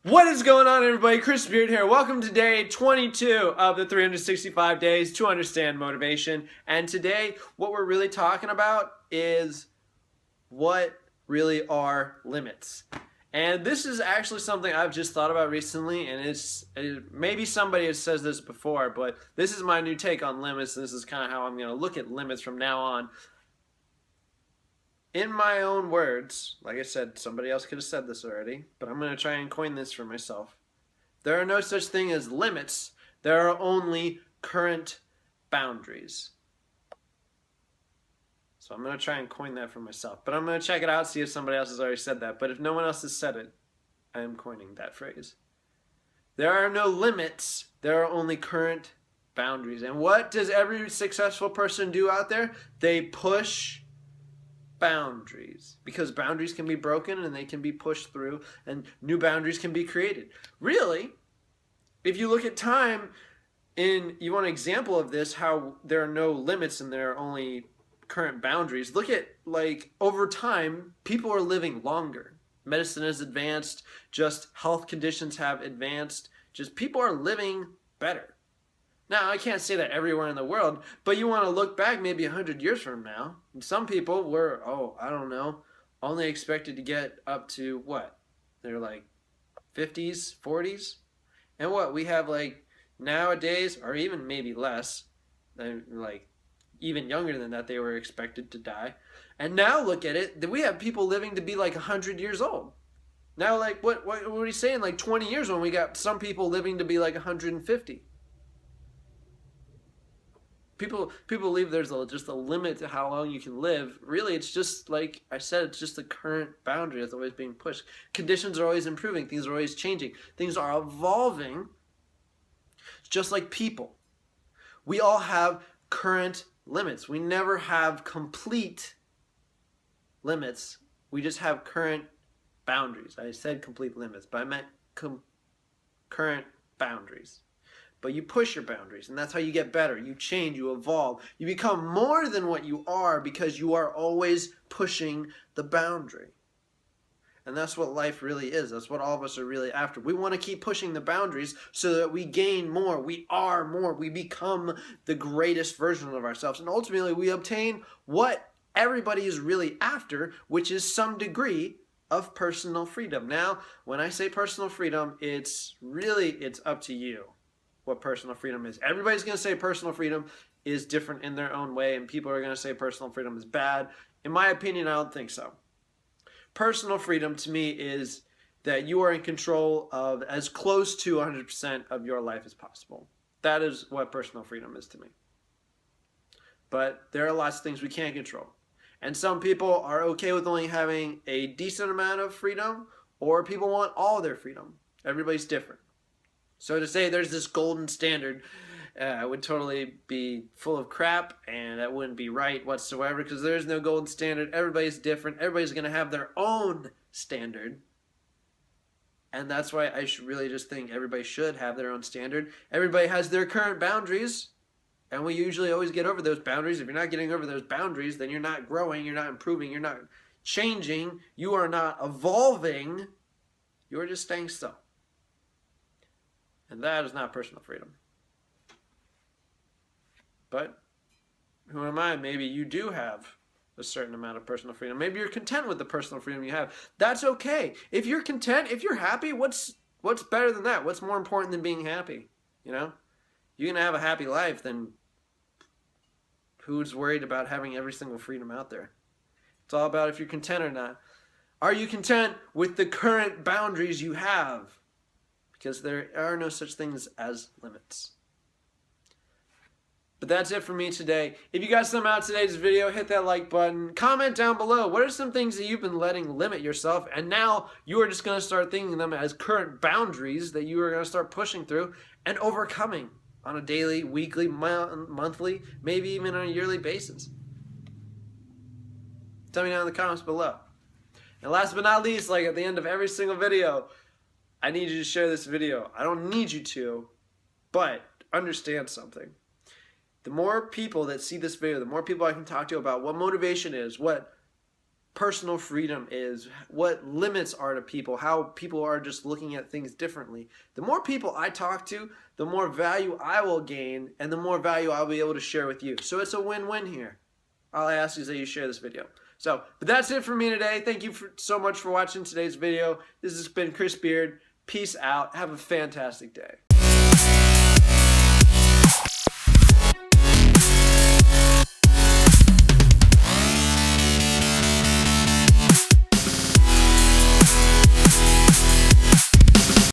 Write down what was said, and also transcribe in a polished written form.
What is going on, everybody? Chris Beard here. Welcome to day 22 of the 365 days to understand motivation. And today, what we're really talking about is what really are limits. And this is actually something I've just thought about recently, and maybe somebody has said this before, but this is my new take on limits. This is kind of how I'm going to look at limits from now on. In my own words, like I said, somebody else could have said this already, but I'm going to try and coin this for myself. There are no such thing as limits. There are only current boundaries. So I'm going to try and coin that for myself. But I'm going to check it out, see if somebody else has already said that. But if no one else has said it, I am coining that phrase. There are no limits. There are only current boundaries. And what does every successful person do out there? They push boundaries, because boundaries can be broken and they can be pushed through and new boundaries can be created. Really, if you look at time, you want an example of this, how there are no limits and there are only current boundaries. Look at, like, over time, people are living longer. Medicine has advanced, just health conditions have advanced, just people are living better. Now, I can't say that everywhere in the world, but you want to look back maybe 100 years from now, and some people were, I don't know, only expected to get up to what? They're like 50s, 40s? And what? We have like nowadays, or even maybe less, like even younger than that, they were expected to die. And now look at it, we have people living to be like 100 years old. Now, like, what are you saying? Like 20 years when we got some people living to be like 150. People believe there's just a limit to how long you can live. Really, it's just, like I said, it's just the current boundary that's always being pushed. Conditions are always improving. Things are always changing. Things are evolving. It's just like people. We all have current limits. We never have complete limits. We just have current boundaries. I said complete limits, but I meant current boundaries. But you push your boundaries, and that's how you get better. You change, you evolve. You become more than what you are because you are always pushing the boundary. And that's what life really is. That's what all of us are really after. We want to keep pushing the boundaries so that we gain more. We are more. We become the greatest version of ourselves. And ultimately, we obtain what everybody is really after, which is some degree of personal freedom. Now, when I say personal freedom, it's up to you what personal freedom is. Everybody's going to say personal freedom is different in their own way, and people are going to say personal freedom is bad. In my opinion, I don't think so. Personal freedom to me is that you are in control of as close to 100% of your life as possible. That is what personal freedom is to me. But there are lots of things we can't control. And some people are okay with only having a decent amount of freedom, or people want all their freedom. Everybody's different. So to say there's this golden standard would totally be full of crap, and that wouldn't be right whatsoever, because there's no golden standard. Everybody's different. Everybody's going to have their own standard. And that's why I should really just think everybody should have their own standard. Everybody has their current boundaries, and we usually always get over those boundaries. If you're not getting over those boundaries, then you're not growing, you're not improving, you're not changing, you are not evolving, you're just staying still. And that is not personal freedom. But who am I? Maybe you do have a certain amount of personal freedom. Maybe you're content with the personal freedom you have. That's okay. If you're content, if you're happy, what's better than that? What's more important than being happy? You know? You're going to have a happy life, then who's worried about having every single freedom out there? It's all about if you're content or not. Are you content with the current boundaries you have? Because there are no such things as limits. But that's it for me today. If you got something out of today's video, hit that like button. Comment down below. What are some things that you've been letting limit yourself, and now you are just going to start thinking of them as current boundaries that you are going to start pushing through and overcoming on a daily, weekly, monthly, maybe even on a yearly basis? Tell me down in the comments below. And last but not least, like at the end of every single video, I need you to share this video. I don't need you to, but understand something. The more people that see this video, the more people I can talk to about what motivation is, what personal freedom is, what limits are to people, how people are just looking at things differently. The more people I talk to, the more value I will gain, and the more value I'll be able to share with you. So it's a win-win here. All I ask is that you share this video. So, but that's it for me today. Thank you so much for watching today's video. This has been Chris Beard. Peace out. Have a fantastic day.